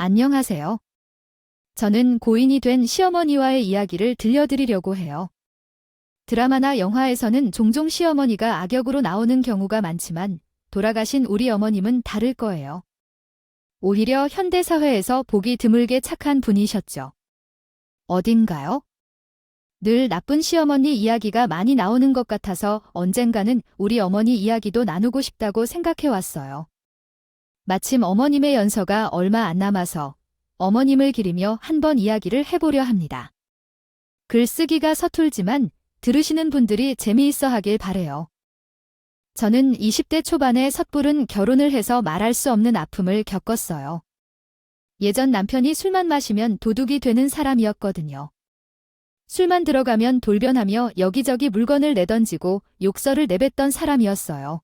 안녕하세요. 저는 고인이 된 시어머니와의 이야기를 들려드리려고 해요. 드라마나 영화에서는 종종 시어머니가 악역으로 나오는 경우가 많지만 돌아가신 우리 어머님은 다를 거예요. 오히려 현대사회에서 보기 드물게 착한 분이셨죠. 어딘가요? 늘 나쁜 시어머니 이야기가 많이 나오는 것 같아서 언젠가는 우리 어머니 이야기도 나누고 싶다고 생각해 왔어요. 마침 어머님의 연세가 얼마 안 남아서 어머님을 기리며 한번 이야기를 해보려 합니다. 글쓰기가 서툴지만 들으시는 분들이 재미있어 하길 바래요. 저는 20대 초반에 섣부른 결혼을 해서 말할 수 없는 아픔을 겪었어요. 예전 남편이 술만 마시면 도둑이 되는 사람이었거든요. 술만 들어가면 돌변하며 여기저기 물건을 내던지고 욕설을 내뱉던 사람이었어요.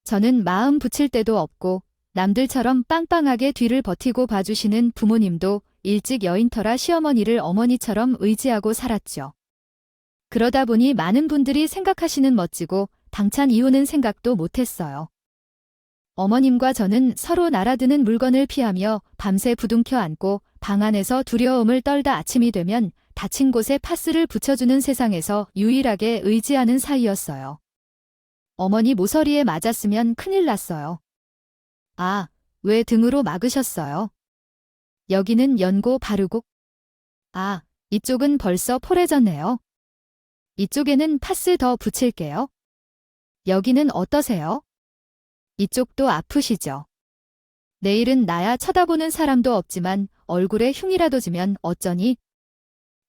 저는 마음 붙일 데도 없고 남들처럼 빵빵하게 뒤를 버티고 봐주시는 부모님도 일찍 여인터라 시어머니를 어머니처럼 의지하고 살았죠. 그러다 보니 많은 분들이 생각하시는 멋지고 당찬 이유는 생각도 못했어요. 어머님과 저는 서로 날아드는 물건을 피하며 밤새 부둥켜 안고 방 안에서 두려움을 떨다 아침이 되면 다친 곳에 파스를 붙여주는 세상에서 유일하게 의지하는 사이였어요. 어머니 모서리에 맞았으면 큰일 났어요. 아, 왜 등으로 막으셨어요? 여기는 연고 바르고. 아, 이쪽은 벌써 포래졌네요. 이쪽에는 파스 더 붙일게요. 여기는 어떠세요? 이쪽도 아프시죠? 내일은 나야 쳐다보는 사람도 없지만 얼굴에 흉이라도 지면 어쩌니?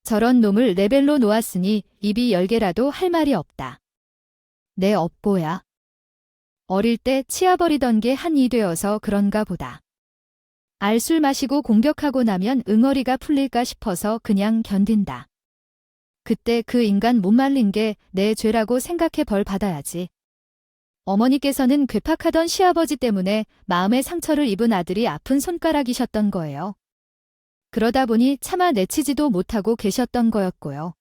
저런 놈을 레벨로 놓았으니 입이 10개라도 할 말이 없다. 내 업보야. 어릴 때 치아버리던 게 한이 되어서 그런가 보다. 알술 마시고 공격하고 나면 응어리가 풀릴까 싶어서 그냥 견딘다. 그때 그 인간 못 말린 게 내 죄라고 생각해 벌 받아야지. 어머니께서는 괴팍하던 시아버지 때문에 마음의 상처를 입은 아들이 아픈 손가락이셨던 거예요. 그러다 보니 차마 내치지도 못하고 계셨던 거였고요.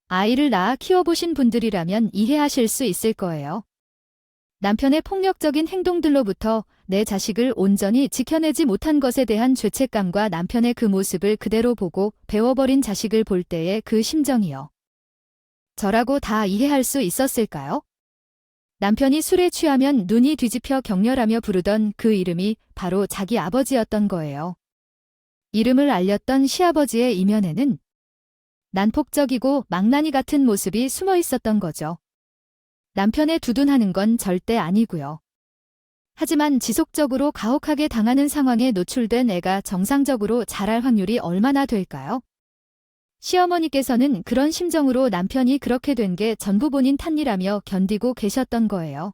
아이를 낳아 키워보신 분들이라면 이해하실 수 있을 거예요. 남편의 폭력적인 행동들로부터 내 자식을 온전히 지켜내지 못한 것에 대한 죄책감과 남편의 그 모습을 그대로 보고 배워버린 자식을 볼 때의 그 심정이요. 저라고 다 이해할 수 있었을까요? 남편이 술에 취하면 눈이 뒤집혀 격렬하며 부르던 그 이름이 바로 자기 아버지였던 거예요. 이름을 알렸던 시아버지의 이면에는 난폭적이고 망나니 같은 모습이 숨어 있었던 거죠. 남편의 두둔하는 건 절대 아니고요. 하지만 지속적으로 가혹하게 당하는 상황에 노출된 애가 정상적으로 자랄 확률이 얼마나 될까요? 시어머니께서는 그런 심정으로 남편이 그렇게 된 게 전부 본인 탓이라며 견디고 계셨던 거예요.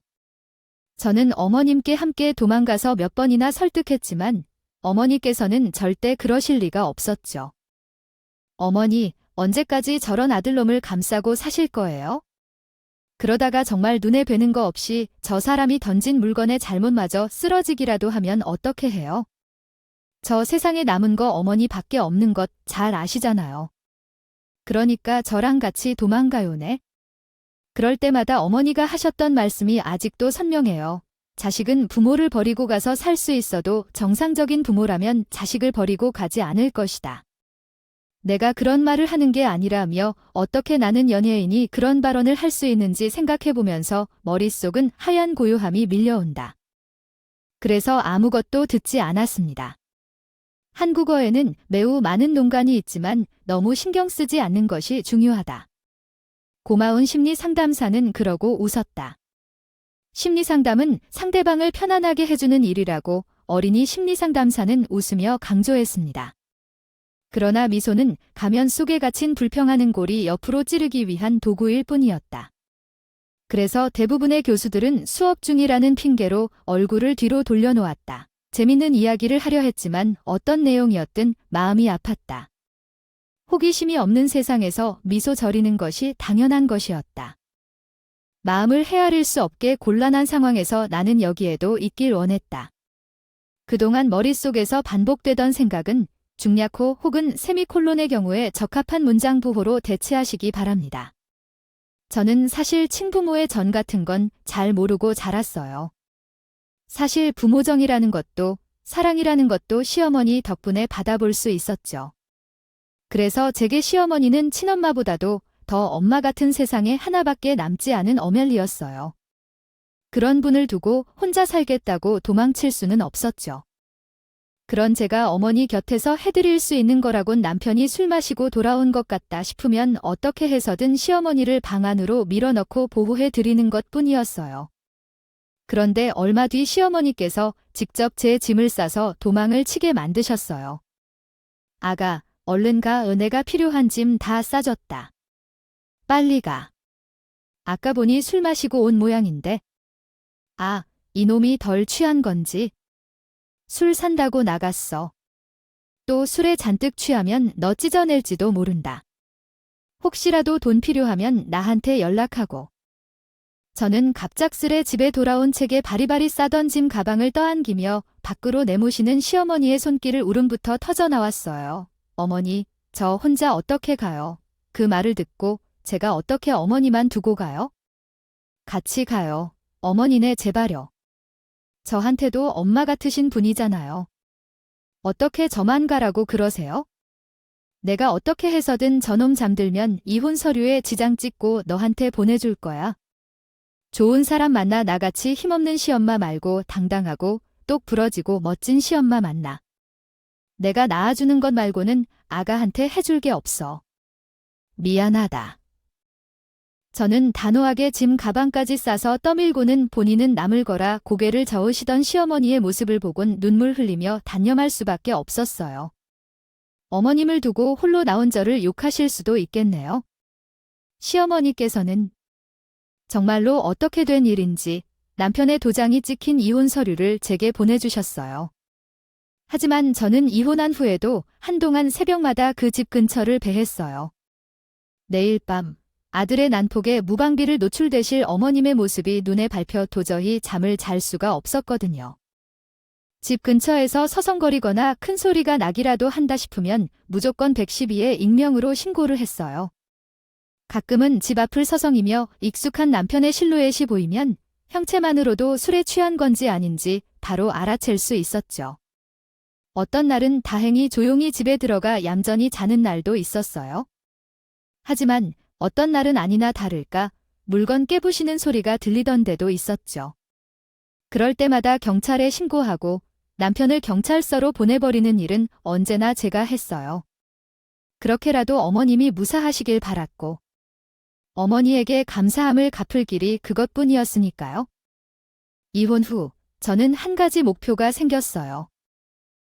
저는 어머님께 함께 도망가서 몇 번이나 설득했지만 어머니께서는 절대 그러실 리가 없었죠. 어머니, 언제까지 저런 아들놈을 감싸고 사실 거예요? 그러다가 정말 눈에 뵈는 거 없이 저 사람이 던진 물건에 잘못 맞아 쓰러지기라도 하면 어떻게 해요? 저 세상에 남은 거 어머니 밖에 없는 것 잘 아시잖아요. 그러니까 저랑 같이 도망가요네. 그럴 때마다 어머니가 하셨던 말씀이 아직도 선명해요. 자식은 부모를 버리고 가서 살 수 있어도 정상적인 부모라면 자식을 버리고 가지 않을 것이다. 내가 그런 말을 하는 게 아니라며 어떻게 나는 연예인이 그런 발언을 할 수 있는지 생각해보면서 머릿속은 하얀 고요함이 밀려온다. 그래서 아무것도 듣지 않았습니다. 한국어에는 매우 많은 농간이 있지만 너무 신경 쓰지 않는 것이 중요하다. 고마운 심리상담사는 그러고 웃었다. 심리상담은 상대방을 편안하게 해주는 일이라고 어린이 심리상담사는 웃으며 강조했습니다. 그러나 미소는 가면 속에 갇힌 불평하는 골이 옆으로 찌르기 위한 도구일 뿐이었다. 그래서 대부분의 교수들은 수업 중이라는 핑계로 얼굴을 뒤로 돌려놓았다. 재밌는 이야기를 하려 했지만 어떤 내용이었든 마음이 아팠다. 호기심이 없는 세상에서 미소 저리는 것이 당연한 것이었다. 마음을 헤아릴 수 없게 곤란한 상황에서 나는 여기에도 있길 원했다. 그동안 머릿속에서 반복되던 생각은 중략호 혹은 세미콜론의 경우에 적합한 문장 보호로 대체하시기 바랍니다. 저는 사실 친부모의 전 같은 건 잘 모르고 자랐어요. 사실 부모정이라는 것도 사랑이라는 것도 시어머니 덕분에 받아볼 수 있었죠. 그래서 제게 시어머니는 친엄마보다도 더 엄마 같은 세상에 하나밖에 남지 않은 어멜리였어요. 그런 분을 두고 혼자 살겠다고 도망칠 수는 없었죠. 그런 제가 어머니 곁에서 해드릴 수 있는 거라곤 남편이 술 마시고 돌아온 것 같다 싶으면 어떻게 해서든 시어머니를 방 안으로 밀어넣고 보호해 드리는 것뿐이었어요. 그런데 얼마 뒤 시어머니께서 직접 제 짐을 싸서 도망을 치게 만드셨어요. 아가, 얼른 가. 은혜가 필요한 짐 다 싸줬다. 빨리 가. 아까 보니 술 마시고 온 모양인데. 아, 이놈이 덜 취한 건지. 술 산다고 나갔어. 또 술에 잔뜩 취하면 너 찢어낼지도 모른다. 혹시라도 돈 필요하면 나한테 연락하고. 저는 갑작스레 집에 돌아온 책에 바리바리 싸던 짐 가방을 떠안기며 밖으로 내모시는 시어머니의 손길을 울음부터 터져나왔어요. 어머니, 저 혼자 어떻게 가요? 그 말을 듣고 제가 어떻게 어머니만 두고 가요? 같이 가요. 어머니네 제발요. 저한테도 엄마 같으신 분이잖아요. 어떻게 저만 가라고 그러세요? 내가 어떻게 해서든 저놈 잠들면 이혼 서류에 지장 찍고 너한테 보내줄 거야. 좋은 사람 만나 나같이 힘없는 시엄마 말고 당당하고 똑 부러지고 멋진 시엄마 만나. 내가 낳아주는 것 말고는 아가한테 해줄 게 없어. 미안하다. 저는 단호하게 짐 가방까지 싸서 떠밀고는 본인은 남을 거라 고개를 저으시던 시어머니의 모습을 보곤 눈물 흘리며 단념할 수밖에 없었어요. 어머님을 두고 홀로 나온 저를 욕하실 수도 있겠네요. 시어머니께서는 정말로 어떻게 된 일인지 남편의 도장이 찍힌 이혼 서류를 제게 보내주셨어요. 하지만 저는 이혼한 후에도 한동안 새벽마다 그 집 근처를 배했어요. 내일 밤 아들의 난폭에 무방비를 노출되실 어머님의 모습이 눈에 밟혀 도저히 잠을 잘 수가 없었거든요. 집 근처에서 서성거리거나 큰 소리가 나기라도 한다 싶으면 무조건 112에 익명으로 신고를 했어요. 가끔은 집 앞을 서성이며 익숙한 남편의 실루엣이 보이면 형체만으로도 술에 취한 건지 아닌지 바로 알아챌 수 있었죠. 어떤 날은 다행히 조용히 집에 들어가 얌전히 자는 날도 있었어요. 하지만 어떤 날은 아니나 다를까 물건 깨부시는 소리가 들리던 데도 있었죠. 그럴 때마다 경찰에 신고하고 남편을 경찰서로 보내버리는 일은 언제나 제가 했어요. 그렇게라도 어머님이 무사하시길 바랐고 어머니에게 감사함을 갚을 길이 그것뿐이었으니까요. 이혼 후 저는 한 가지 목표가 생겼어요.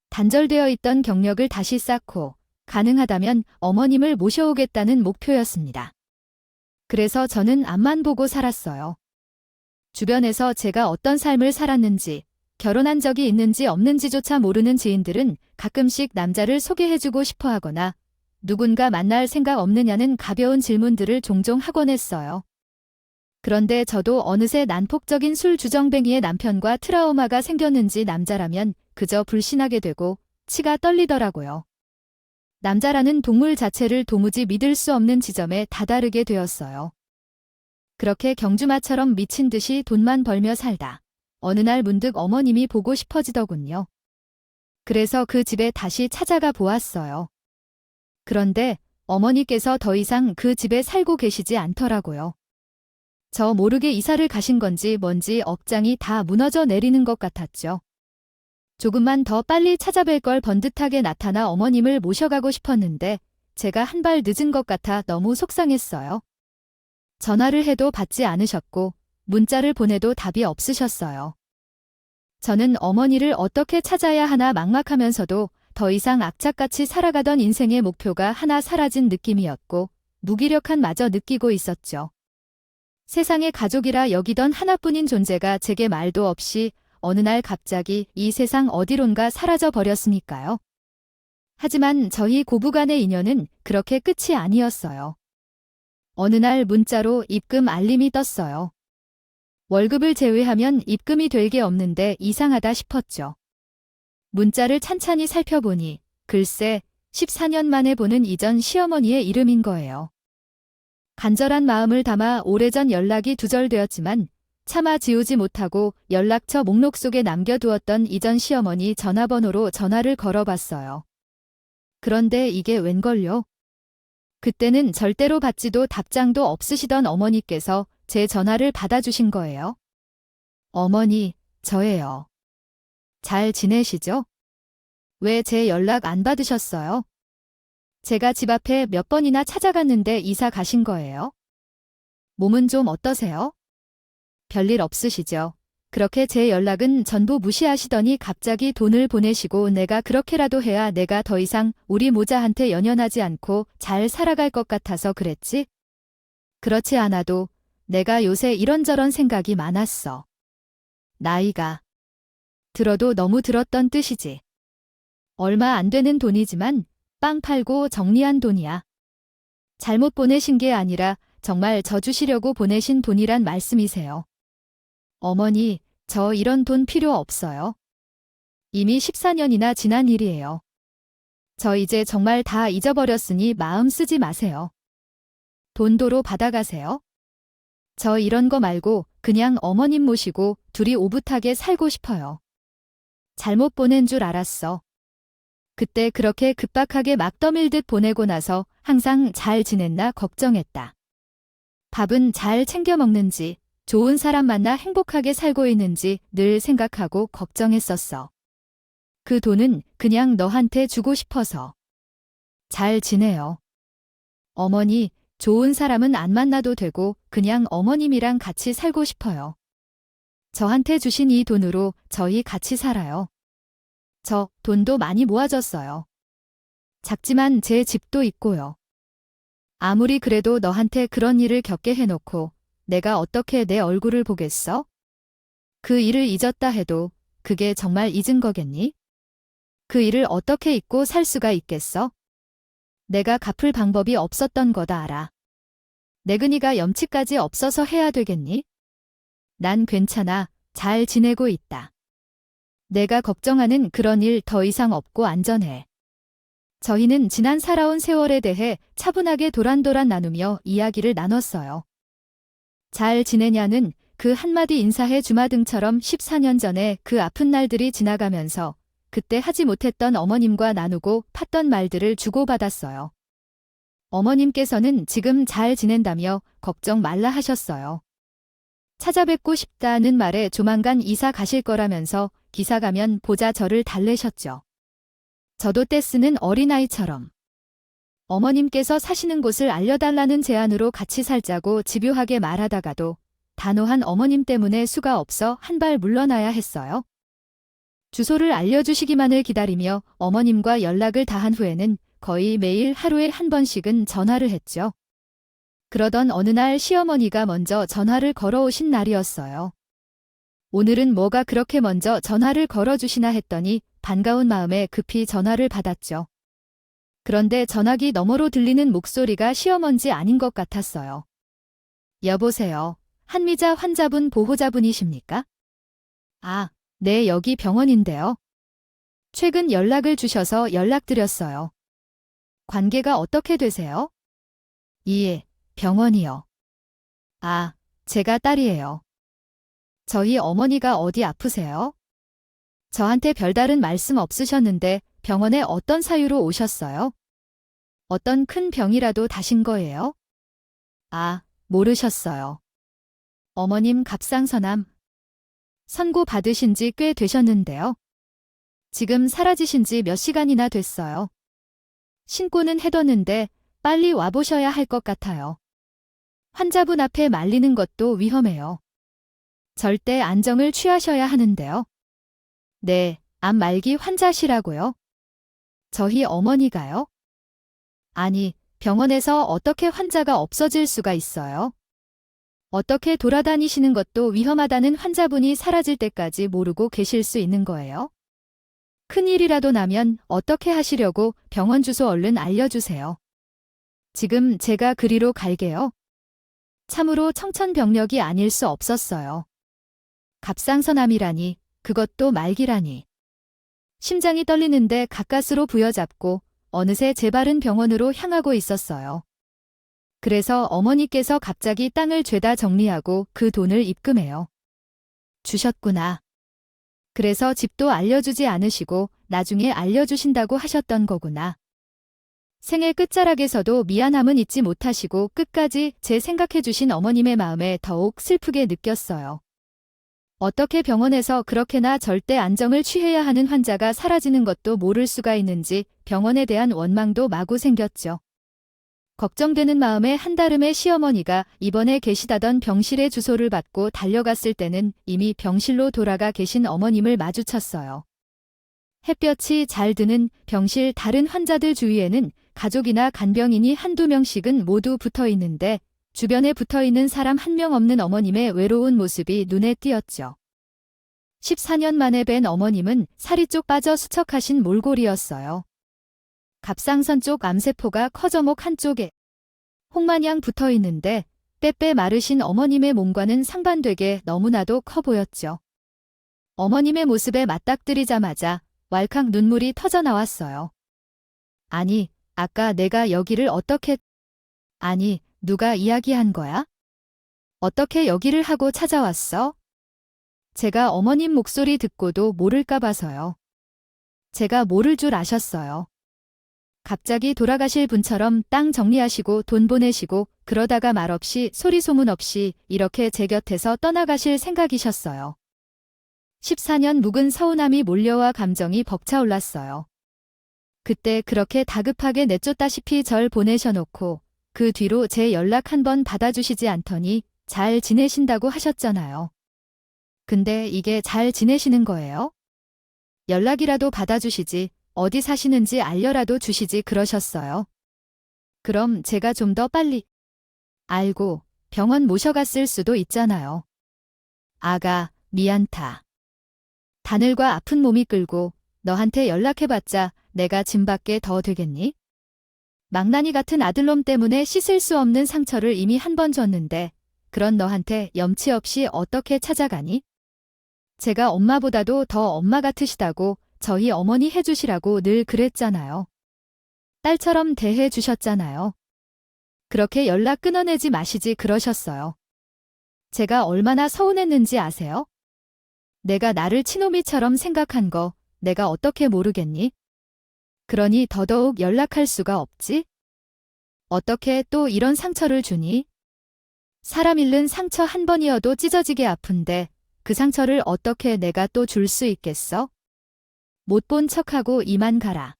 단절되어 있던 경력을 다시 쌓고 가능하다면 어머님을 모셔오겠다는 목표였습니다. 그래서 저는 앞만 보고 살았어요. 주변에서 제가 어떤 삶을 살았는지, 결혼한 적이 있는지 없는지조차 모르는 지인들은 가끔씩 남자를 소개해주고 싶어 하거나 누군가 만날 생각 없느냐는 가벼운 질문들을 종종 하곤 했어요. 그런데 저도 어느새 난폭적인 술 주정뱅이의 남편과 트라우마가 생겼는지 남자라면 그저 불신하게 되고 치가 떨리더라고요. 남자라는 동물 자체를 도무지 믿을 수 없는 지점에 다다르게 되었어요. 그렇게 경주마처럼 미친 듯이 돈만 벌며 살다 어느 날 문득 어머님이 보고 싶어지더군요. 그래서 그 집에 다시 찾아가 보았어요. 그런데 어머니께서 더 이상 그 집에 살고 계시지 않더라고요. 저 모르게 이사를 가신 건지 뭔지 억장이 다 무너져 내리는 것 같았죠. 조금만 더 빨리 찾아뵐 걸 번듯하게 나타나 어머님을 모셔가고 싶었는데 제가 한 발 늦은 것 같아 너무 속상했어요. 전화를 해도 받지 않으셨고 문자를 보내도 답이 없으셨어요. 저는 어머니를 어떻게 찾아야 하나 막막하면서도 더 이상 악착같이 살아가던 인생의 목표가 하나 사라진 느낌이었고 무기력한 마저 느끼고 있었죠. 세상의 가족이라 여기던 하나뿐인 존재가 제게 말도 없이 어느 날 갑자기 이 세상 어디론가 사라져 버렸으니까요. 하지만 저희 고부간의 인연은 그렇게 끝이 아니었어요. 어느 날 문자로 입금 알림이 떴어요. 월급을 제외하면 입금이 될 게 없는데 이상하다 싶었죠. 문자를 찬찬히 살펴보니 글쎄 14년 만에 보는 이전 시어머니의 이름인 거예요. 간절한 마음을 담아 오래전 연락이 두절되었지만 차마 지우지 못하고 연락처 목록 속에 남겨두었던 이전 시어머니 전화번호로 전화를 걸어봤어요. 그런데 이게 웬걸요? 그때는 절대로 받지도 답장도 없으시던 어머니께서 제 전화를 받아주신 거예요. 어머니, 저예요. 잘 지내시죠? 왜 제 연락 안 받으셨어요? 제가 집 앞에 몇 번이나 찾아갔는데 이사 가신 거예요? 몸은 좀 어떠세요? 별일 없으시죠? 그렇게 제 연락은 전부 무시하시더니 갑자기 돈을 보내시고 내가 그렇게라도 해야 내가 더 이상 우리 모자한테 연연하지 않고 잘 살아갈 것 같아서 그랬지? 그렇지 않아도 내가 요새 이런저런 생각이 많았어. 나이가 들어도 너무 들었던 뜻이지. 얼마 안 되는 돈이지만 빵 팔고 정리한 돈이야. 잘못 보내신 게 아니라 정말 저 주시려고 보내신 돈이란 말씀이세요. 어머니, 저 이런 돈 필요 없어요. 이미 14년이나 지난 일이에요. 저 이제 정말 다 잊어버렸으니 마음 쓰지 마세요. 돈 도로 받아가세요. 저 이런 거 말고 그냥 어머님 모시고 둘이 오붓하게 살고 싶어요. 잘못 보낸 줄 알았어. 그때 그렇게 급박하게 막 떠밀듯 보내고 나서 항상 잘 지냈나 걱정했다. 밥은 잘 챙겨 먹는지, 좋은 사람 만나 행복하게 살고 있는지 늘 생각하고 걱정했었어. 그 돈은 그냥 너한테 주고 싶어서. 잘 지내요. 어머니, 좋은 사람은 안 만나도 되고 그냥 어머님이랑 같이 살고 싶어요. 저한테 주신 이 돈으로 저희 같이 살아요. 저 돈도 많이 모아졌어요. 작지만 제 집도 있고요. 아무리 그래도 너한테 그런 일을 겪게 해놓고 내가 어떻게 내 얼굴을 보겠어? 그 일을 잊었다 해도 그게 정말 잊은 거겠니? 그 일을 어떻게 잊고 살 수가 있겠어? 내가 갚을 방법이 없었던 거다 알아. 내근이가 염치까지 없어서 해야 되겠니? 난 괜찮아. 잘 지내고 있다. 내가 걱정하는 그런 일 더 이상 없고 안전해. 저희는 지난 살아온 세월에 대해 차분하게 도란도란 나누며 이야기를 나눴어요. 잘 지내냐는 그 한마디 인사해 주마등처럼 14년 전에 그 아픈 날들이 지나가면서 그때 하지 못했던 어머님과 나누고 팠던 말들을 주고받았어요. 어머님께서는 지금 잘 지낸다며 걱정 말라 하셨어요. 찾아뵙고 싶다는 말에 조만간 이사 가실 거라면서 기사 가면 보자 저를 달래셨죠. 저도 떼쓰는 어린아이처럼. 어머님께서 사시는 곳을 알려달라는 제안으로 같이 살자고 집요하게 말하다가도 단호한 어머님 때문에 수가 없어 한 발 물러나야 했어요. 주소를 알려주시기만을 기다리며 어머님과 연락을 다한 후에는 거의 매일 하루에 한 번씩은 전화를 했죠. 그러던 어느 날 시어머니가 먼저 전화를 걸어오신 날이었어요. 오늘은 뭐가 그렇게 먼저 전화를 걸어주시나 했더니 반가운 마음에 급히 전화를 받았죠. 그런데 전화기 너머로 들리는 목소리가 시어머니 아닌 것 같았어요. 여보세요. 한미자 환자분 보호자분이십니까? 아, 네, 여기 병원인데요. 최근 연락을 주셔서 연락드렸어요. 관계가 어떻게 되세요? 예, 병원이요. 아, 제가 딸이에요. 저희 어머니가 어디 아프세요? 저한테 별다른 말씀 없으셨는데 병원에 어떤 사유로 오셨어요? 어떤 큰 병이라도 다신 거예요? 아, 모르셨어요. 어머님 갑상선암 선고 받으신 지 꽤 되셨는데요. 지금 사라지신 지 몇 시간이나 됐어요. 신고는 해뒀는데 빨리 와보셔야 할 것 같아요. 환자분 앞에 말리는 것도 위험해요. 절대 안정을 취하셔야 하는데요. 네, 암 말기 환자시라고요? 저희 어머니가요? 아니, 병원에서 어떻게 환자가 없어질 수가 있어요? 어떻게 돌아다니시는 것도 위험하다는 환자분이 사라질 때까지 모르고 계실 수 있는 거예요? 큰일이라도 나면 어떻게 하시려고 병원 주소 얼른 알려주세요. 지금 제가 그리로 갈게요. 참으로 청천벽력이 아닐 수 없었어요. 갑상선암이라니, 그것도 말기라니. 심장이 떨리는데 가까스로 부여잡고 어느새 제 발은 병원으로 향하고 있었어요. 그래서 어머니께서 갑자기 땅을 죄다 정리하고 그 돈을 입금해요. 주셨구나. 그래서 집도 알려주지 않으시고 나중에 알려주신다고 하셨던 거구나. 생애 끝자락에서도 미안함은 잊지 못하시고 끝까지 제 생각해주신 어머님의 마음에 더욱 슬프게 느꼈어요. 어떻게 병원에서 그렇게나 절대 안정을 취해야 하는 환자가 사라지는 것도 모를 수가 있는지 병원에 대한 원망도 마구 생겼죠. 걱정되는 마음에 한달음에 시어머니가 입원해 계시다던 병실의 주소를 받고 달려갔을 때는 이미 병실로 돌아가 계신 어머님을 마주쳤어요. 햇볕이 잘 드는 병실 다른 환자들 주위에는 가족이나 간병인이 한두 명씩은 모두 붙어 있는데 주변에 붙어 있는 사람 한 명 없는 어머님의 외로운 모습이 눈에 띄었죠. 14년 만에 뵌 어머님은 살이 쪽 빠져 수척하신 몰골이었어요. 갑상선 쪽 암세포가 커저목 한쪽에 홍마냥 붙어 있는데 빼빼 마르신 어머님의 몸과는 상반되게 너무나도 커 보였죠. 어머님의 모습에 맞닥뜨리자마자 왈칵 눈물이 터져 나왔어요. 아니, 아까 내가 여기를 어떻게... 아니, 누가 이야기한 거야? 어떻게 여기를 하고 찾아왔어? 제가 어머님 목소리 듣고도 모를까 봐서요. 제가 모를 줄 아셨어요. 갑자기 돌아가실 분처럼 땅 정리하시고 돈 보내시고 그러다가 말없이 소리 소문 없이 이렇게 제 곁에서 떠나가실 생각이셨어요. 14년 묵은 서운함이 몰려와 감정이 벅차올랐어요. 그때 그렇게 다급하게 내쫓다시피 절 보내셔놓고 그 뒤로 제 연락 한 번 받아주시지 않더니 잘 지내신다고 하셨잖아요. 근데 이게 잘 지내시는 거예요? 연락이라도 받아주시지 어디 사시는지 알려라도 주시지 그러셨어요. 그럼 제가 좀 더 빨리 알고 병원 모셔갔을 수도 있잖아요. 아가, 미안타. 바늘과 아픈 몸이 끌고 너한테 연락해봤자 내가 짐밖에 더 되겠니? 망나니 같은 아들놈 때문에 씻을 수 없는 상처를 이미 한 번 줬는데 그런 너한테 염치 없이 어떻게 찾아가니? 제가 엄마보다도 더 엄마 같으시다고 저희 어머니 해주시라고 늘 그랬잖아요. 딸처럼 대해 주셨잖아요. 그렇게 연락 끊어내지 마시지 그러셨어요. 제가 얼마나 서운했는지 아세요? 내가 나를 친오미처럼 생각한 거 내가 어떻게 모르겠니? 그러니 더더욱 연락할 수가 없지? 어떻게 또 이런 상처를 주니? 사람 잃는 상처 한 번이어도 찢어지게 아픈데 그 상처를 어떻게 내가 또 줄 수 있겠어? 못 본 척하고 이만 가라.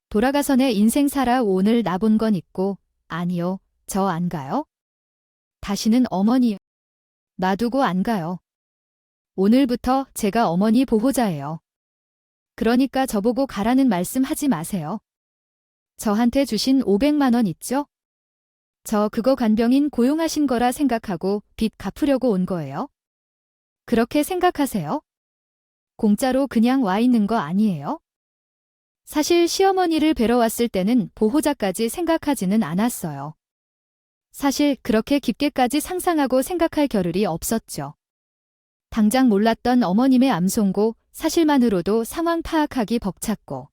돌아가서 내 인생 살아 오늘 나본 건 있고 아니요, 저 안 가요? 다시는 어머니 놔두고 안 가요. 오늘부터 제가 어머니 보호자예요. 그러니까 저보고 가라는 말씀 하지 마세요. 저한테 주신 500만 원 있죠? 저 그거 간병인 고용하신 거라 생각하고 빚 갚으려고 온 거예요. 그렇게 생각하세요? 공짜로 그냥 와 있는 거 아니에요? 사실 시어머니를 뵈러 왔을 때는 보호자까지 생각하지는 않았어요. 사실 그렇게 깊게까지 상상하고 생각할 겨를이 없었죠. 당장 몰랐던 어머님의 암송고 사실만으로도 상황 파악하기 벅찼고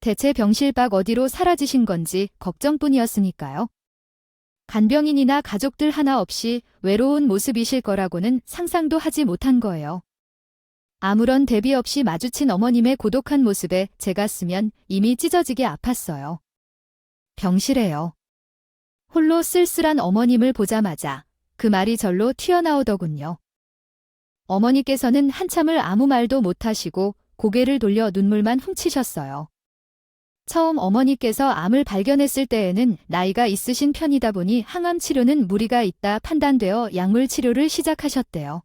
대체 병실 밖 어디로 사라지신 건지 걱정뿐이었으니까요. 간병인이나 가족들 하나 없이 외로운 모습이실 거라고는 상상도 하지 못한 거예요. 아무런 대비 없이 마주친 어머님의 고독한 모습에 제 가슴은 이미 찢어지게 아팠어요. 병실에요. 홀로 쓸쓸한 어머님을 보자마자 그 말이 절로 튀어나오더군요. 어머니께서는 한참을 아무 말도 못하시고 고개를 돌려 눈물만 훔치셨어요. 처음 어머니께서 암을 발견했을 때에는 나이가 있으신 편이다 보니 항암 치료는 무리가 있다 판단되어 약물 치료를 시작하셨대요.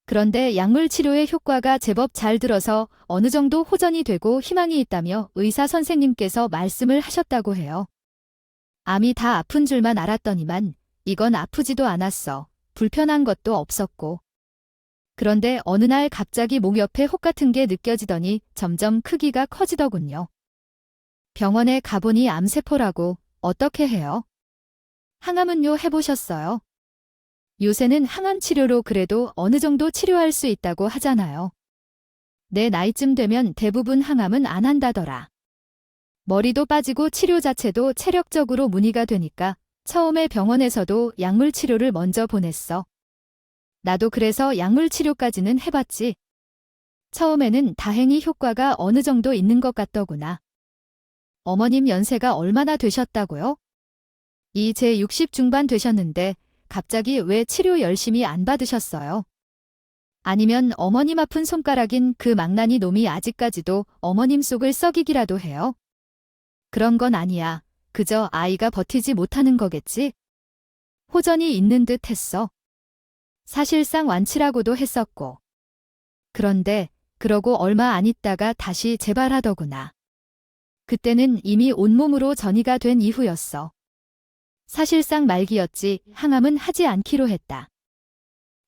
그런데 약물 치료의 효과가 제법 잘 들어서 어느 정도 호전이 되고 희망이 있다며 의사 선생님께서 말씀을 하셨다고 해요. 암이 다 아픈 줄만 알았더니만 이건 아프지도 않았어. 불편한 것도 없었고. 그런데 어느 날 갑자기 목 옆에 혹 같은 게 느껴지더니 점점 크기가 커지더군요. 병원에 가보니 암세포라고. 어떻게 해요? 항암은요 해보셨어요? 요새는 항암 치료로 그래도 어느 정도 치료할 수 있다고 하잖아요. 내 나이쯤 되면 대부분 항암은 안 한다더라. 머리도 빠지고 치료 자체도 체력적으로 문의가 되니까 처음에 병원에서도 약물 치료를 먼저 보냈어. 나도 그래서 약물 치료까지는 해봤지. 처음에는 다행히 효과가 어느 정도 있는 것 같더구나. 어머님 연세가 얼마나 되셨다고요? 이제 60 중반 되셨는데 갑자기 왜 치료 열심히 안 받으셨어요? 아니면 어머님 아픈 손가락인 그 망나니 놈이 아직까지도 어머님 속을 썩이기라도 해요? 그런 건 아니야. 그저 아이가 버티지 못하는 거겠지? 호전이 있는 듯 했어. 사실상 완치라고도 했었고. 그런데 그러고 얼마 안 있다가 다시 재발하더구나. 그때는 이미 온몸으로 전이가 된 이후였어. 사실상 말기였지 항암은 하지 않기로 했다.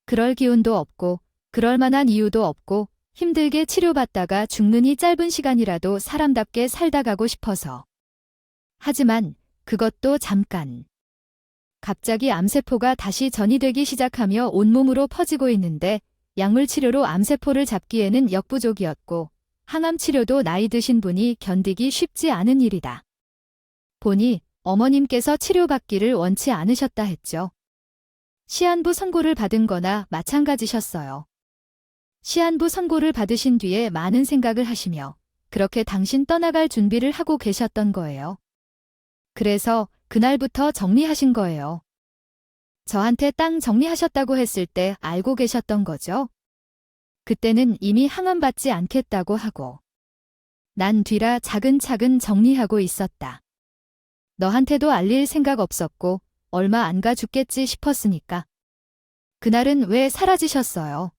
그럴 기운도 없고 그럴 만한 이유도 없고 힘들게 치료받다가 죽느니 짧은 시간이라도 사람답게 살다 가고 싶어서. 하지만 그것도 잠깐. 갑자기 암세포가 다시 전이되기 시작하며 온몸으로 퍼지고 있는데 약물 치료로 암세포를 잡기에는 역부족이었고 항암 치료도 나이 드신 분이 견디기 쉽지 않은 일이다. 보니 어머님께서 치료받기를 원치 않으셨다 했죠. 시한부 선고를 받은 거나 마찬가지셨어요. 시한부 선고를 받으신 뒤에 많은 생각을 하시며 그렇게 당신 떠나갈 준비를 하고 계셨던 거예요. 그래서 그날부터 정리하신 거예요. 저한테 땅 정리하셨다고 했을 때 알고 계셨던 거죠? 그때는 이미 항암받지 않겠다고 하고 난 뒤라 차근차근 정리하고 있었다. 너한테도 알릴 생각 없었고 얼마 안 가 죽겠지 싶었으니까. 그날은 왜 사라지셨어요?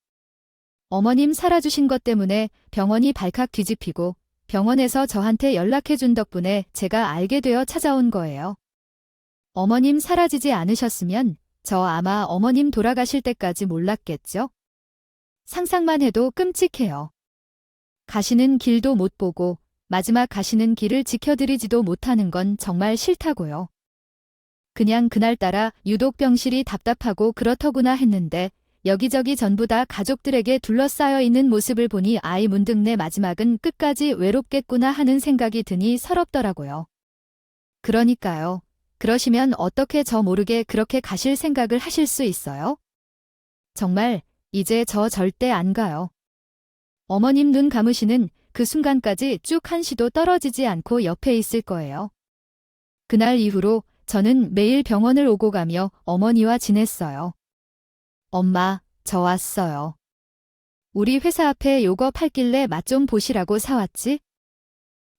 어머님 살아주신 것 때문에 병원이 발칵 뒤집히고 병원에서 저한테 연락해준 덕분에 제가 알게 되어 찾아온 거예요. 어머님 사라지지 않으셨으면 저 아마 어머님 돌아가실 때까지 몰랐겠죠? 상상만 해도 끔찍해요. 가시는 길도 못 보고 마지막 가시는 길을 지켜드리지도 못하는 건 정말 싫다고요. 그냥 그날따라 유독 병실이 답답하고 그렇더구나 했는데 여기저기 전부 다 가족들에게 둘러싸여 있는 모습을 보니 아이 문득 내 마지막은 끝까지 외롭겠구나 하는 생각이 드니 서럽더라고요. 그러니까요. 그러시면 어떻게 저 모르게 그렇게 가실 생각을 하실 수 있어요? 정말 이제 저 절대 안 가요. 어머님 눈 감으시는 그 순간까지 쭉 한시도 떨어지지 않고 옆에 있을 거예요. 그날 이후로 저는 매일 병원을 오고 가며 어머니와 지냈어요. 엄마, 저 왔어요. 우리 회사 앞에 요거 팔길래 맛 좀 보시라고 사왔지?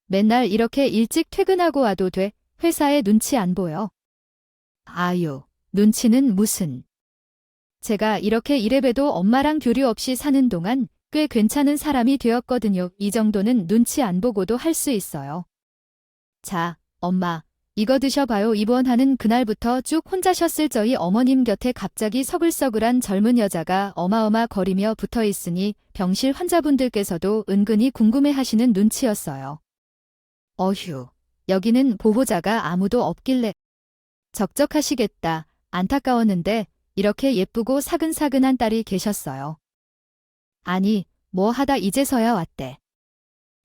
맨날 이렇게 일찍 퇴근하고 와도 돼. 회사에 눈치 안 보여. 아유, 눈치는 무슨. 제가 이렇게 이래봬도 엄마랑 교류 없이 사는 동안 꽤 괜찮은 사람이 되었거든요. 이 정도는 눈치 안 보고도 할 수 있어요. 자, 엄마, 이거 드셔봐요. 입원하는 그날부터 쭉 혼자셨을 저희 어머님 곁에 갑자기 서글서글한 젊은 여자가 어마어마거리며 붙어있으니 병실 환자분들께서도 은근히 궁금해하시는 눈치였어요. 어휴, 여기는 보호자가 아무도 없길래. 적적하시겠다. 안타까웠는데 이렇게 예쁘고 사근사근한 딸이 계셨어요. 아니, 뭐 하다 이제서야 왔대.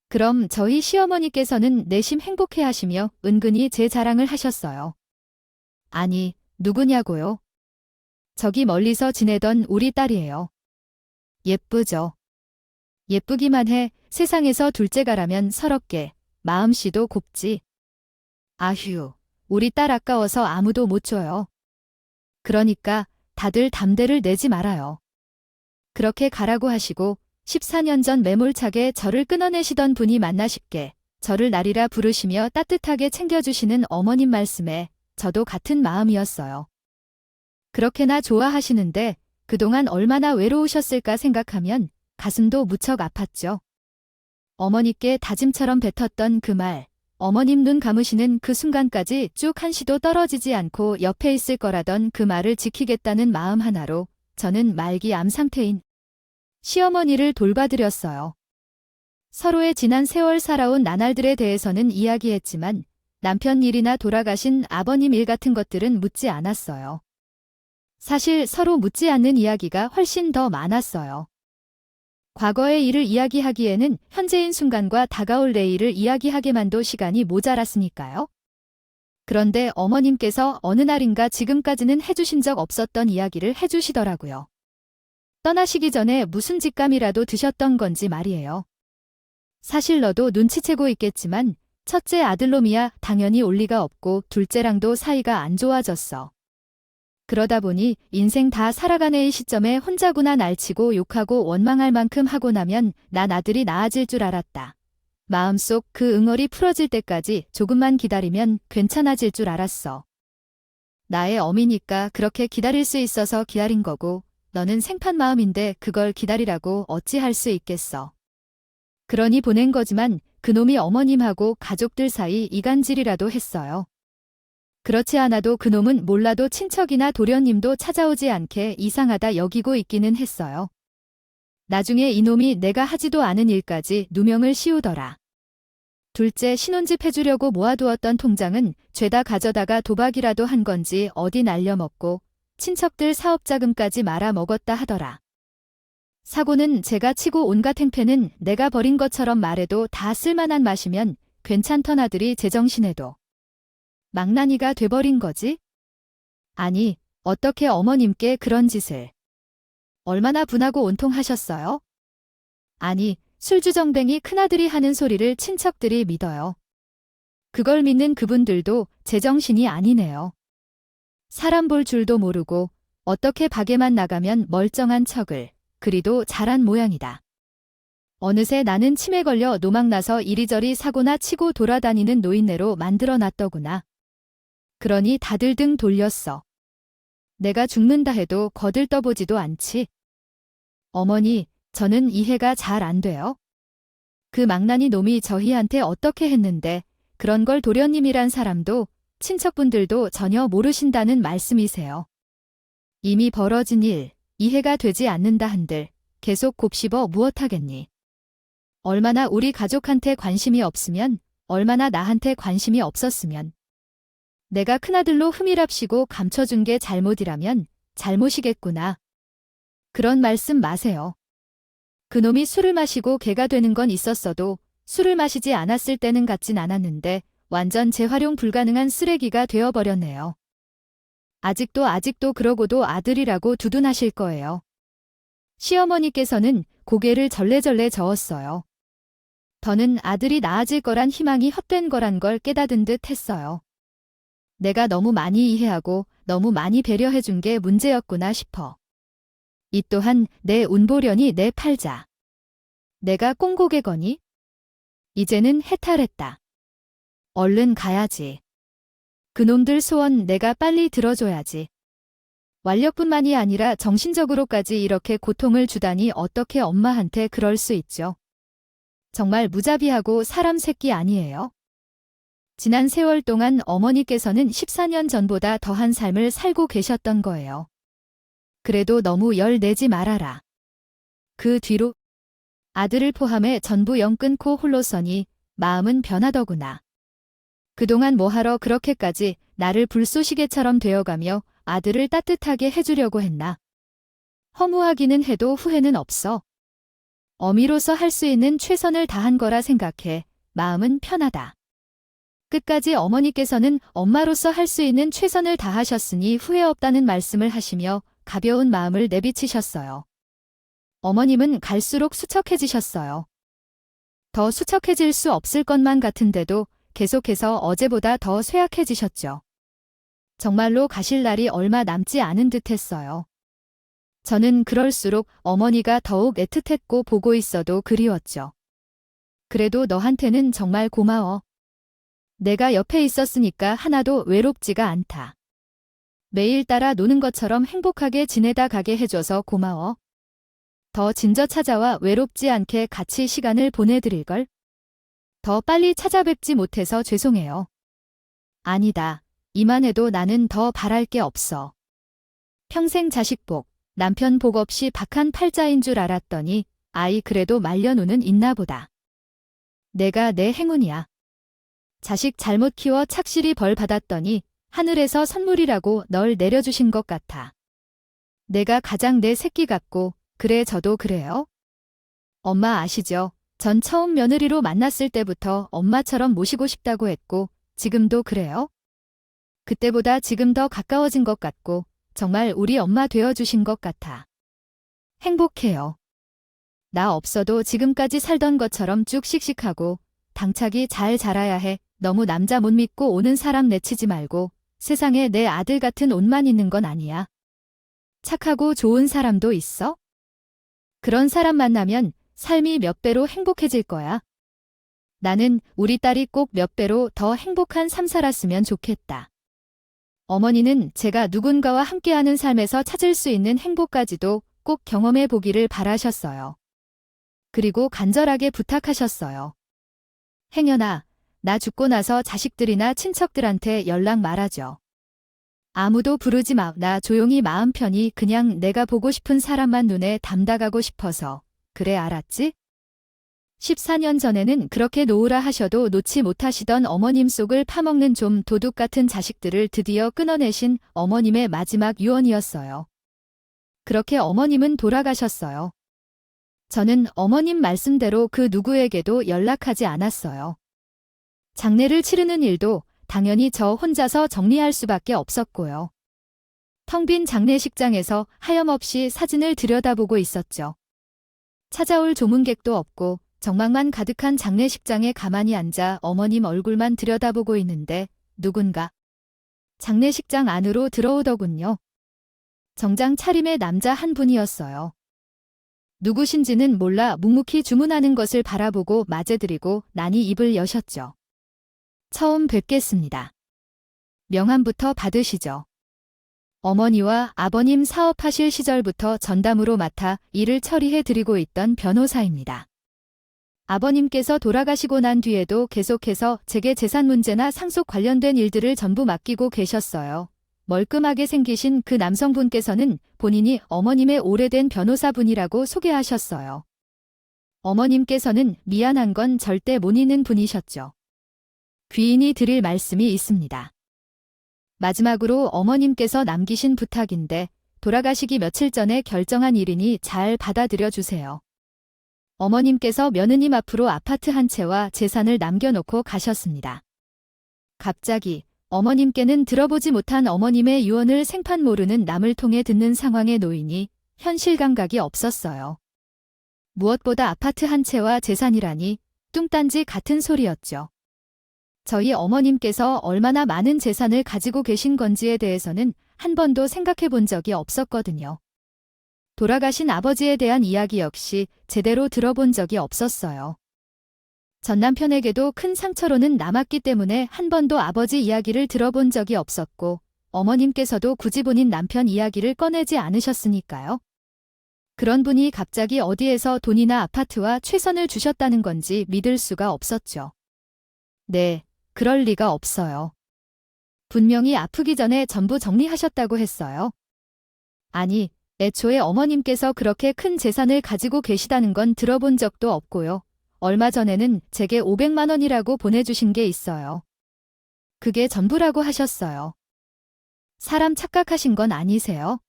그럼 저희 시어머니께서는 내심 행복해하시며 은근히 제 자랑을 하셨어요. 아니, 누구냐고요? 저기 멀리서 지내던 우리 딸이에요. 예쁘죠? 예쁘기만 해. 세상에서 둘째가라면 서럽게, 마음씨도 곱지. 아휴, 우리 딸 아까워서 아무도 못 줘요. 그러니까 다들 담대를 내지 말아요. 그렇게 가라고 하시고 14년 전 매몰차게 저를 끊어내시던 분이 맞나 싶게 저를 나리라 부르시며 따뜻하게 챙겨주시는 어머님 말씀에 저도 같은 마음이었어요. 그렇게나 좋아하시는데 그동안 얼마나 외로우셨을까 생각하면 가슴도 무척 아팠죠. 어머니께 다짐처럼 뱉었던 그 말, 어머님 눈 감으시는 그 순간까지 쭉 한시도 떨어지지 않고 옆에 있을 거라던 그 말을 지키겠다는 마음 하나로 저는 말기 암 상태인 시어머니를 돌봐드렸어요. 서로의 지난 세월 살아온 나날들에 대해서는 이야기했지만 남편 일이나 돌아가신 아버님 일 같은 것들은 묻지 않았어요. 사실 서로 묻지 않는 이야기가 훨씬 더 많았어요. 과거의 일을 이야기하기에는 현재인 순간과 다가올 내일을 이야기하게만도 시간이 모자랐으니까요. 그런데 어머님께서 어느 날인가 지금까지는 해주신 적 없었던 이야기를 해주시더라고요. 떠나시기 전에 무슨 직감이라도 드셨던 건지 말이에요. 사실 너도 눈치채고 있겠지만 첫째 아들놈이야 당연히 올 리가 없고 둘째랑도 사이가 안 좋아졌어. 그러다 보니 인생 다 살아가는 이 시점에 혼자구나 날치고 욕하고 원망할 만큼 하고 나면 난 아들이 나아질 줄 알았다. 마음속 그 응어리 풀어질 때까지 조금만 기다리면 괜찮아질 줄 알았어. 나의 어미니까 그렇게 기다릴 수 있어서 기다린 거고 너는 생판 마음인데 그걸 기다리라고 어찌 할 수 있겠어. 그러니 보낸 거지만 그놈이 어머님하고 가족들 사이 이간질이라도 했어요. 그렇지 않아도 그놈은 몰라도 친척이나 도련님도 찾아오지 않게 이상하다 여기고 있기는 했어요. 나중에 이놈이 내가 하지도 않은 일까지 누명을 씌우더라. 둘째 신혼집 해주려고 모아두었던 통장은 죄다 가져다가 도박이라도 한 건지 어디 날려먹고 친척들 사업자금까지 말아먹었다 하더라. 사고는 제가 치고 온갖 행패는 내가 벌인 것처럼 말해도 다 쓸만한 맛이면 괜찮던 아들이 제정신에도 망나니가 돼버린 거지? 아니, 어떻게 어머님께 그런 짓을. 얼마나 분하고 온통하셨어요? 아니, 술주정뱅이 큰아들이 하는 소리를 친척들이 믿어요. 그걸 믿는 그분들도 제정신이 아니네요. 사람 볼 줄도 모르고 어떻게 밖에만 나가면 멀쩡한 척을. 그리도 잘한 모양이다. 어느새 나는 치매 걸려 노망나서 이리저리 사고나 치고 돌아다니는 노인네로 만들어놨더구나. 그러니 다들 등 돌렸어. 내가 죽는다 해도 거들떠보지도 않지. 어머니, 저는 이해가 잘 안 돼요. 그 망나니 놈이 저희한테 어떻게 했는데 그런 걸 도련님이란 사람도 친척분들도 전혀 모르신다는 말씀이세요. 이미 벌어진 일, 이해가 되지 않는다 한들 계속 곱씹어 무엇하겠니. 얼마나 우리 가족한테 관심이 없으면 얼마나 나한테 관심이 없었으면. 내가 큰아들로 흠이랍시고 감춰준 게 잘못이라면 잘못이겠구나. 그런 말씀 마세요. 그놈이 술을 마시고 개가 되는 건 있었어도 술을 마시지 않았을 때는 같진 않았는데 완전 재활용 불가능한 쓰레기가 되어버렸네요. 아직도 그러고도 아들이라고 두둔하실 거예요. 시어머니께서는 고개를 절레절레 저었어요. 더는 아들이 나아질 거란 희망이 헛된 거란 걸 깨닫은 듯 했어요. 내가 너무 많이 이해하고 너무 많이 배려해준 게 문제였구나 싶어. 이 또한 내 운보련이 내 팔자. 내가 꽁고개거니? 이제는 해탈했다. 얼른 가야지. 그놈들 소원 내가 빨리 들어줘야지. 완력뿐만이 아니라 정신적으로까지 이렇게 고통을 주다니 어떻게 엄마한테 그럴 수 있죠. 정말 무자비하고 사람 새끼 아니에요? 지난 세월 동안 어머니께서는 14년 전보다 더한 삶을 살고 계셨던 거예요. 그래도 너무 열 내지 말아라. 그 뒤로 아들을 포함해 전부 영 끊고 홀로 서니 마음은 변하더구나. 그동안 뭐하러 그렇게까지 나를 불쏘시개처럼 되어가며 아들을 따뜻하게 해주려고 했나. 허무하기는 해도 후회는 없어. 어미로서 할 수 있는 최선을 다한 거라 생각해 마음은 편하다. 끝까지 어머니께서는 엄마로서 할 수 있는 최선을 다하셨으니 후회 없다는 말씀을 하시며 가벼운 마음을 내비치셨어요. 어머님은 갈수록 수척해지셨어요. 더 수척해질 수 없을 것만 같은데도 계속해서 어제보다 더 쇠약해지셨죠. 정말로 가실 날이 얼마 남지 않은 듯 했어요. 저는 그럴수록 어머니가 더욱 애틋했고 보고 있어도 그리웠죠. 그래도 너한테는 정말 고마워. 내가 옆에 있었으니까 하나도 외롭지가 않다. 매일 따라 노는 것처럼 행복하게 지내다 가게 해줘서 고마워. 더 진저 찾아와 외롭지 않게 같이 시간을 보내드릴걸? 더 빨리 찾아뵙지 못해서 죄송해요. 아니다. 이만해도 나는 더 바랄 게 없어. 평생 자식 복, 남편 복 없이 박한 팔자인 줄 알았더니 아이 그래도 말려누는 있나 보다. 내가 내 행운이야. 자식 잘못 키워 착실히 벌 받았더니 하늘에서 선물이라고 널 내려주신 것 같아. 내가 가장 내 새끼 같고 그래 저도 그래요? 엄마 아시죠? 전 처음 며느리로 만났을 때부터 엄마처럼 모시고 싶다고 했고 지금도 그래요? 그때보다 지금 더 가까워진 것 같고 정말 우리 엄마 되어주신 것 같아. 행복해요. 나 없어도 지금까지 살던 것처럼 쭉 씩씩하고 당차기 잘 자라야 해. 너무 남자 못 믿고 오는 사람 내치지 말고 세상에 내 아들 같은 옷만 있는 건 아니야. 착하고 좋은 사람도 있어? 그런 사람 만나면 삶이 몇 배로 행복해질 거야. 나는 우리 딸이 꼭 몇 배로 더 행복한 삶 살았으면 좋겠다. 어머니는 제가 누군가와 함께하는 삶에서 찾을 수 있는 행복까지도 꼭 경험해 보기를 바라셨어요. 그리고 간절하게 부탁하셨어요. 행여나 나 죽고 나서 자식들이나 친척들한테 연락 말아줘. 아무도 부르지 마. 나 조용히 마음 편히 그냥 내가 보고 싶은 사람만 눈에 담다가고 싶어서. 그래 알았지? 14년 전에는 그렇게 놓으라 하셔도 놓지 못하시던 어머님 속을 파먹는 좀 도둑 같은 자식들을 드디어 끊어내신 어머님의 마지막 유언이었어요. 그렇게 어머님은 돌아가셨어요. 저는 어머님 말씀대로 그 누구에게도 연락하지 않았어요. 장례를 치르는 일도 당연히 저 혼자서 정리할 수밖에 없었고요. 텅 빈 장례식장에서 하염없이 사진을 들여다보고 있었죠. 찾아올 조문객도 없고 정막만 가득한 장례식장에 가만히 앉아 어머님 얼굴만 들여다보고 있는데 누군가 장례식장 안으로 들어오더군요. 정장 차림의 남자 한 분이었어요. 누구신지는 몰라 묵묵히 주문하는 것을 바라보고 맞이드리고 난이 입을 여셨죠. 처음 뵙겠습니다. 명함부터 받으시죠. 어머니와 아버님 사업하실 시절부터 전담으로 맡아 일을 처리해 드리고 있던 변호사입니다. 아버님께서 돌아가시고 난 뒤에도 계속해서 제게 재산 문제나 상속 관련된 일들을 전부 맡기고 계셨어요. 멀끔하게 생기신 그 남성분께서는 본인이 어머님의 오래된 변호사분이라고 소개하셨어요. 어머님께서는 미안한 건 절대 못 잊는 분이셨죠. 귀인이 드릴 말씀이 있습니다. 마지막으로 어머님께서 남기신 부탁인데 돌아가시기 며칠 전에 결정한 일이니 잘 받아들여 주세요. 어머님께서 며느님 앞으로 아파트 한 채와 재산을 남겨놓고 가셨습니다. 갑자기 어머님께는 들어보지 못한 어머님의 유언을 생판 모르는 남을 통해 듣는 상황에 놓이니 현실 감각이 없었어요. 무엇보다 아파트 한 채와 재산이라니 뚱딴지 같은 소리였죠. 저희 어머님께서 얼마나 많은 재산을 가지고 계신 건지에 대해서는 한 번도 생각해 본 적이 없었거든요. 돌아가신 아버지에 대한 이야기 역시 제대로 들어본 적이 없었어요. 전 남편에게도 큰 상처로는 남았기 때문에 한 번도 아버지 이야기를 들어본 적이 없었고 어머님께서도 굳이 본인 남편 이야기를 꺼내지 않으셨으니까요. 그런 분이 갑자기 어디에서 돈이나 아파트와 최선을 주셨다는 건지 믿을 수가 없었죠. 네, 그럴 리가 없어요. 분명히 아프기 전에 전부 정리하셨다고 했어요. 아니, 애초에 어머님께서 그렇게 큰 재산을 가지고 계시다는 건 들어본 적도 없고요. 얼마 전에는 제게 500만 원이라고 보내주신 게 있어요. 그게 전부라고 하셨어요. 사람 착각하신 건 아니세요?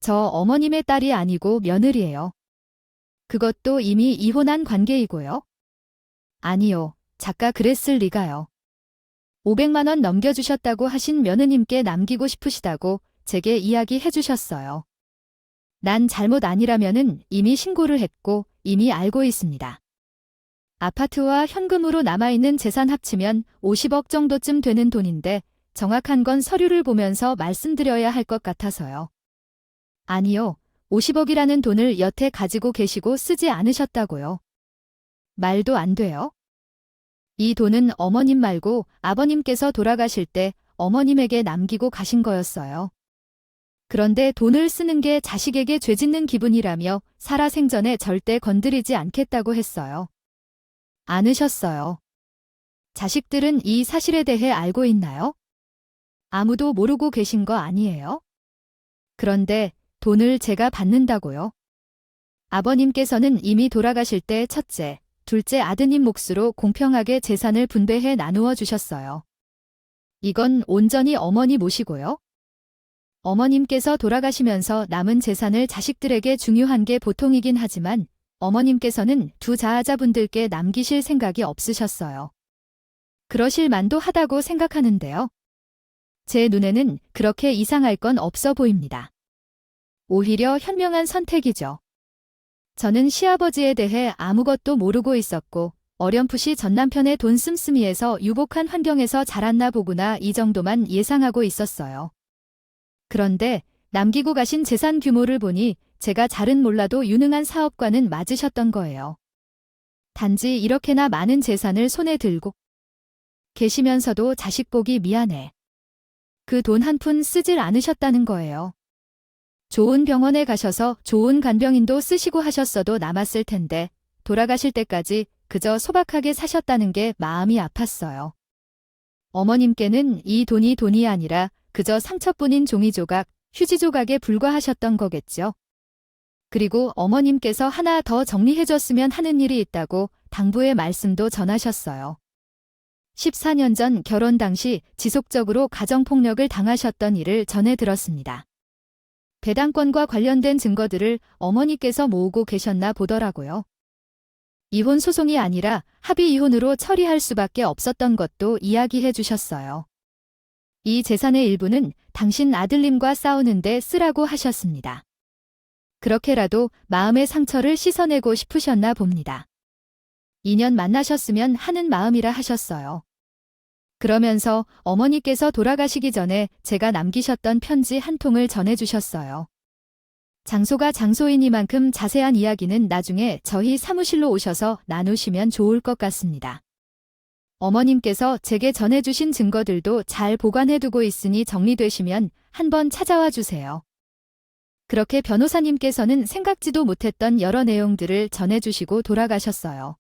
저 어머님의 딸이 아니고 며느리예요. 그것도 이미 이혼한 관계이고요. 아니요, 작가 그랬을 리가요. 500만 원 넘겨주셨다고 하신 며느님께 남기고 싶으시다고 제게 이야기해 주셨어요. 난 잘못 아니라면은 이미 신고를 했고 이미 알고 있습니다. 아파트와 현금으로 남아있는 재산 합치면 50억 정도쯤 되는 돈인데 정확한 건 서류를 보면서 말씀드려야 할 것 같아서요. 아니요, 50억이라는 돈을 여태 가지고 계시고 쓰지 않으셨다고요. 말도 안 돼요. 이 돈은 어머님 말고 아버님께서 돌아가실 때 어머님에게 남기고 가신 거였어요. 그런데 돈을 쓰는 게 자식에게 죄 짓는 기분이라며 살아생전에 절대 건드리지 않겠다고 했어요. 않으셨어요. 자식들은 이 사실에 대해 알고 있나요? 아무도 모르고 계신 거 아니에요? 그런데 돈을 제가 받는다고요? 아버님께서는 이미 돌아가실 때 첫째, 둘째 아드님 몫으로 공평하게 재산을 분배해 나누어 주셨어요. 이건 온전히 어머니 몫이고요. 어머님께서 돌아가시면서 남은 재산을 자식들에게 중요한 게 보통이긴 하지만 어머님께서는 두 자아자분들께 남기실 생각이 없으셨어요. 그러실 만도 하다고 생각하는데요. 제 눈에는 그렇게 이상할 건 없어 보입니다. 오히려 현명한 선택이죠. 저는 시아버지에 대해 아무것도 모르고 있었고 어렴풋이 전남편의 돈 씀씀이에서 유복한 환경에서 자랐나 보구나 이 정도만 예상하고 있었어요. 그런데 남기고 가신 재산 규모를 보니 제가 잘은 몰라도 유능한 사업가는 맞으셨던 거예요. 단지 이렇게나 많은 재산을 손에 들고 계시면서도 자식 보기 미안해. 그 돈 한 푼 쓰질 않으셨다는 거예요. 좋은 병원에 가셔서 좋은 간병인도 쓰시고 하셨어도 남았을 텐데 돌아가실 때까지 그저 소박하게 사셨다는 게 마음이 아팠어요. 어머님께는 이 돈이 아니라 그저 상처뿐인 종이조각, 휴지조각에 불과하셨던 거겠죠. 그리고 어머님께서 하나 더 정리해줬으면 하는 일이 있다고 당부의 말씀도 전하셨어요. 14년 전 결혼 당시 지속적으로 가정폭력을 당하셨던 일을 전해 들었습니다. 배당권과 관련된 증거들을 어머니께서 모으고 계셨나 보더라고요. 이혼 소송이 아니라 합의 이혼으로 처리할 수밖에 없었던 것도 이야기해 주셨어요. 이 재산의 일부는 당신 아들님과 싸우는데 쓰라고 하셨습니다. 그렇게라도 마음의 상처를 씻어내고 싶으셨나 봅니다. 2년 만나셨으면 하는 마음이라 하셨어요. 그러면서 어머니께서 돌아가시기 전에 제가 남기셨던 편지 한 통을 전해주셨어요. 장소가 장소이니만큼 자세한 이야기는 나중에 저희 사무실로 오셔서 나누시면 좋을 것 같습니다. 어머님께서 제게 전해주신 증거들도 잘 보관해두고 있으니 정리되시면 한번 찾아와 주세요. 그렇게 변호사님께서는 생각지도 못했던 여러 내용들을 전해주시고 돌아가셨어요.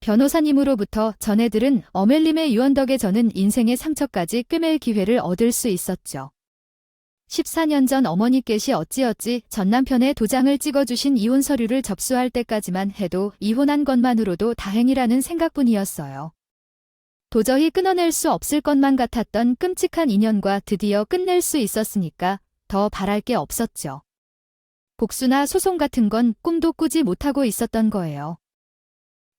변호사님으로부터 전해들은 어멜림의 유언 덕에 저는 인생의 상처까지 꿰맬 기회를 얻을 수 있었죠. 14년 전 어머니께서 어찌어찌 전 남편의 도장을 찍어주신 이혼 서류를 접수할 때까지만 해도 이혼한 것만으로도 다행이라는 생각뿐이었어요. 도저히 끊어낼 수 없을 것만 같았던 끔찍한 인연과 드디어 끝낼 수 있었으니까 더 바랄 게 없었죠. 복수나 소송 같은 건 꿈도 꾸지 못하고 있었던 거예요.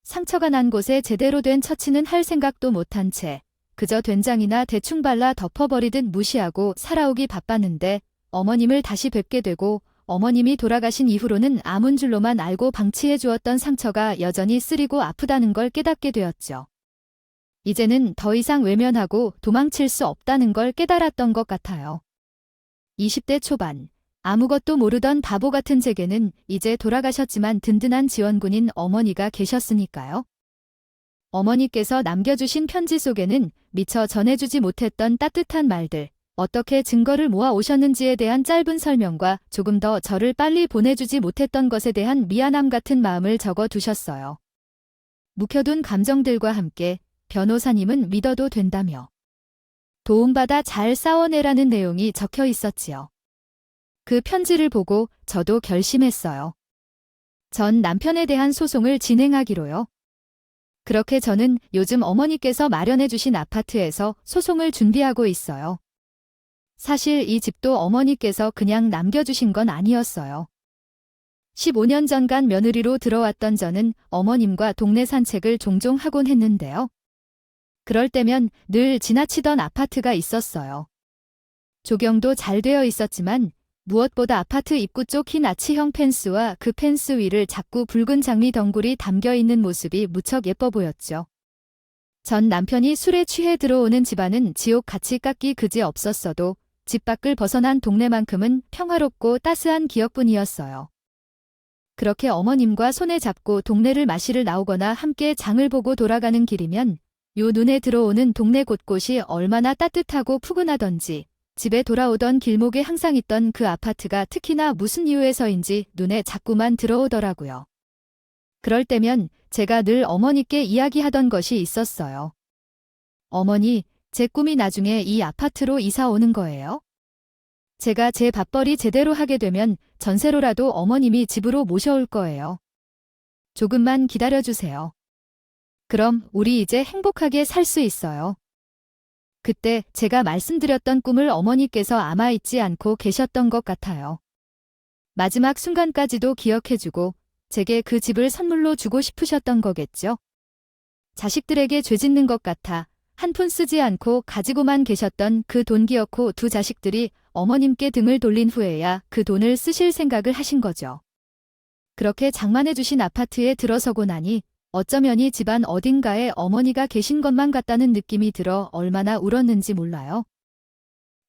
상처가 난 곳에 제대로 된 처치는 할 생각도 못한 채 그저 된장이나 대충 발라 덮어버리듯 무시하고 살아오기 바빴는데 어머님을 다시 뵙게 되고 어머님이 돌아가신 이후로는 아문 줄로만 알고 방치해 주었던 상처가 여전히 쓰리고 아프다는 걸 깨닫게 되었죠. 이제는 더 이상 외면하고 도망칠 수 없다는 걸 깨달았던 것 같아요. 20대 초반, 아무것도 모르던 바보 같은 제게는 이제 돌아가셨지만 든든한 지원군인 어머니가 계셨으니까요. 어머니께서 남겨주신 편지 속에는 미처 전해주지 못했던 따뜻한 말들, 어떻게 증거를 모아 오셨는지에 대한 짧은 설명과 조금 더 저를 빨리 보내주지 못했던 것에 대한 미안함 같은 마음을 적어 두셨어요. 묵혀둔 감정들과 함께 변호사님은 믿어도 된다며 도움받아 잘 싸워내라는 내용이 적혀 있었지요. 그 편지를 보고 저도 결심했어요. 전 남편에 대한 소송을 진행하기로요. 그렇게 저는 요즘 어머니께서 마련해 주신 아파트에서 소송을 준비하고 있어요. 사실 이 집도 어머니께서 그냥 남겨주신 건 아니었어요. 15년 전간 며느리로 들어왔던 저는 어머님과 동네 산책을 종종 하곤 했는데요. 그럴 때면 늘 지나치던 아파트가 있었어요. 조경도 잘 되어 있었지만 무엇보다 아파트 입구 쪽 흰 아치형 펜스와 그 펜스 위를 자꾸 붉은 장미 덩굴이 담겨있는 모습이 무척 예뻐 보였죠. 전 남편이 술에 취해 들어오는 집안은 지옥같이 깎기 그지 없었어도 집 밖을 벗어난 동네만큼은 평화롭고 따스한 기억뿐이었어요. 그렇게 어머님과 손에 잡고 동네를 마시러 나오거나 함께 장을 보고 돌아가는 길이면 요 눈에 들어오는 동네 곳곳이 얼마나 따뜻하고 푸근하던지 집에 돌아오던 길목에 항상 있던 그 아파트가 특히나 무슨 이유에서인지 눈에 자꾸만 들어오더라고요. 그럴 때면 제가 늘 어머니께 이야기하던 것이 있었어요. 어머니, 제 꿈이 나중에 이 아파트로 이사 오는 거예요. 제가 제 밥벌이 제대로 하게 되면 전세로라도 어머님이 집으로 모셔올 거예요. 조금만 기다려주세요. 그럼 우리 이제 행복하게 살 수 있어요. 그때 제가 말씀드렸던 꿈을 어머니께서 아마 잊지 않고 계셨던 것 같아요. 마지막 순간까지도 기억해주고 제게 그 집을 선물로 주고 싶으셨던 거겠죠. 자식들에게 죄 짓는 것 같아 한 푼 쓰지 않고 가지고만 계셨던 그 돈 기어코 두 자식들이 어머님께 등을 돌린 후에야 그 돈을 쓰실 생각을 하신 거죠. 그렇게 장만해 주신 아파트에 들어서고 나니 어쩌면 이 집안 어딘가에 어머니가 계신 것만 같다는 느낌이 들어 얼마나 울었는지 몰라요.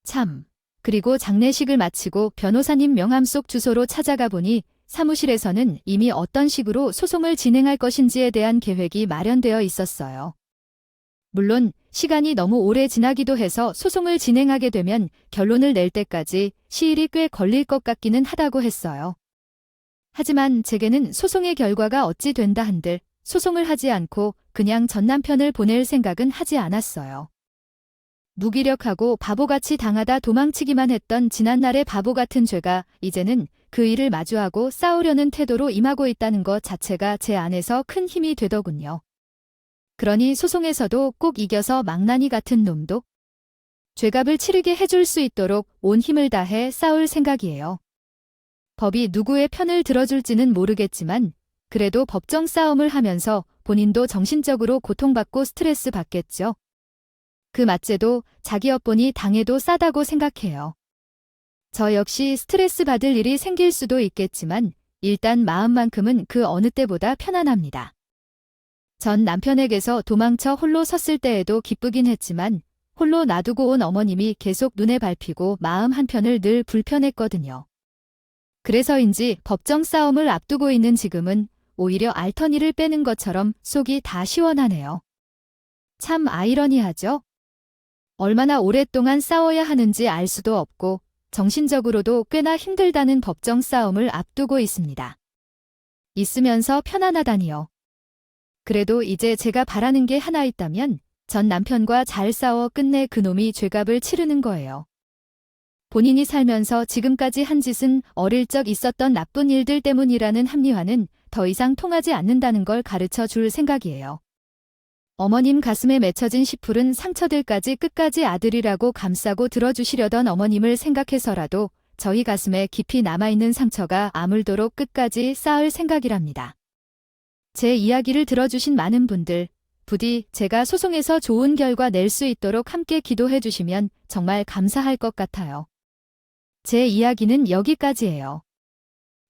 참. 그리고 장례식을 마치고 변호사님 명함 속 주소로 찾아가 보니 사무실에서는 이미 어떤 식으로 소송을 진행할 것인지에 대한 계획이 마련되어 있었어요. 물론 시간이 너무 오래 지나기도 해서 소송을 진행하게 되면 결론을 낼 때까지 시일이 꽤 걸릴 것 같기는 하다고 했어요. 하지만 제게는 소송의 결과가 어찌 된다 한들 소송을 하지 않고 그냥 전 남편을 보낼 생각은 하지 않았어요. 무기력하고 바보같이 당하다 도망치기만 했던 지난날의 바보 같은 죄가 이제는 그 일을 마주하고 싸우려는 태도로 임하고 있다는 것 자체가 제 안에서 큰 힘이 되더군요. 그러니 소송에서도 꼭 이겨서 망나니 같은 놈도 죄값을 치르게 해줄 수 있도록 온 힘을 다해 싸울 생각이에요. 법이 누구의 편을 들어줄지는 모르겠지만 그래도 법정 싸움을 하면서 본인도 정신적으로 고통받고 스트레스 받겠죠. 그 맞제도 자기 엿보니 당해도 싸다고 생각해요. 저 역시 스트레스 받을 일이 생길 수도 있겠지만 일단 마음만큼은 그 어느 때보다 편안합니다. 전 남편에게서 도망쳐 홀로 섰을 때에도 기쁘긴 했지만 홀로 놔두고 온 어머님이 계속 눈에 밟히고 마음 한편을 늘 불편했거든요. 그래서인지 법정 싸움을 앞두고 있는 지금은 오히려 알터니를 빼는 것처럼 속이 다 시원하네요. 참 아이러니하죠? 얼마나 오랫동안 싸워야 하는지 알 수도 없고 정신적으로도 꽤나 힘들다는 법정 싸움을 앞두고 있습니다. 있으면서 편안하다니요. 그래도 이제 제가 바라는 게 하나 있다면 전 남편과 잘 싸워 끝내 그놈이 죄값을 치르는 거예요. 본인이 살면서 지금까지 한 짓은 어릴 적 있었던 나쁜 일들 때문이라는 합리화는 더 이상 통하지 않는다는 걸 가르쳐 줄 생각이에요. 어머님 가슴에 맺혀진 시풀은 상처들까지 끝까지 아들이라고 감싸고 들어주시려던 어머님을 생각해서라도 저희 가슴에 깊이 남아있는 상처가 아물도록 끝까지 쌓을 생각이랍니다. 제 이야기를 들어주신 많은 분들, 부디 제가 소송에서 좋은 결과 낼 수 있도록 함께 기도해 주시면 정말 감사할 것 같아요. 제 이야기는 여기까지예요.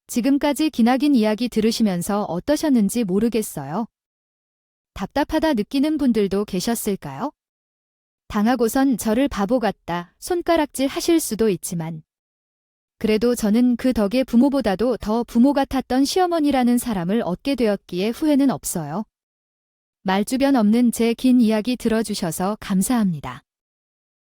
지금까지 기나긴 이야기 들으시면서 어떠셨는지 모르겠어요. 답답하다 느끼는 분들도 계셨을까요? 당하고선 저를 바보 같다, 손가락질 하실 수도 있지만 그래도 저는 그 덕에 부모보다도 더 부모 같았던 시어머니라는 사람을 얻게 되었기에 후회는 없어요. 말주변 없는 제 긴 이야기 들어주셔서 감사합니다.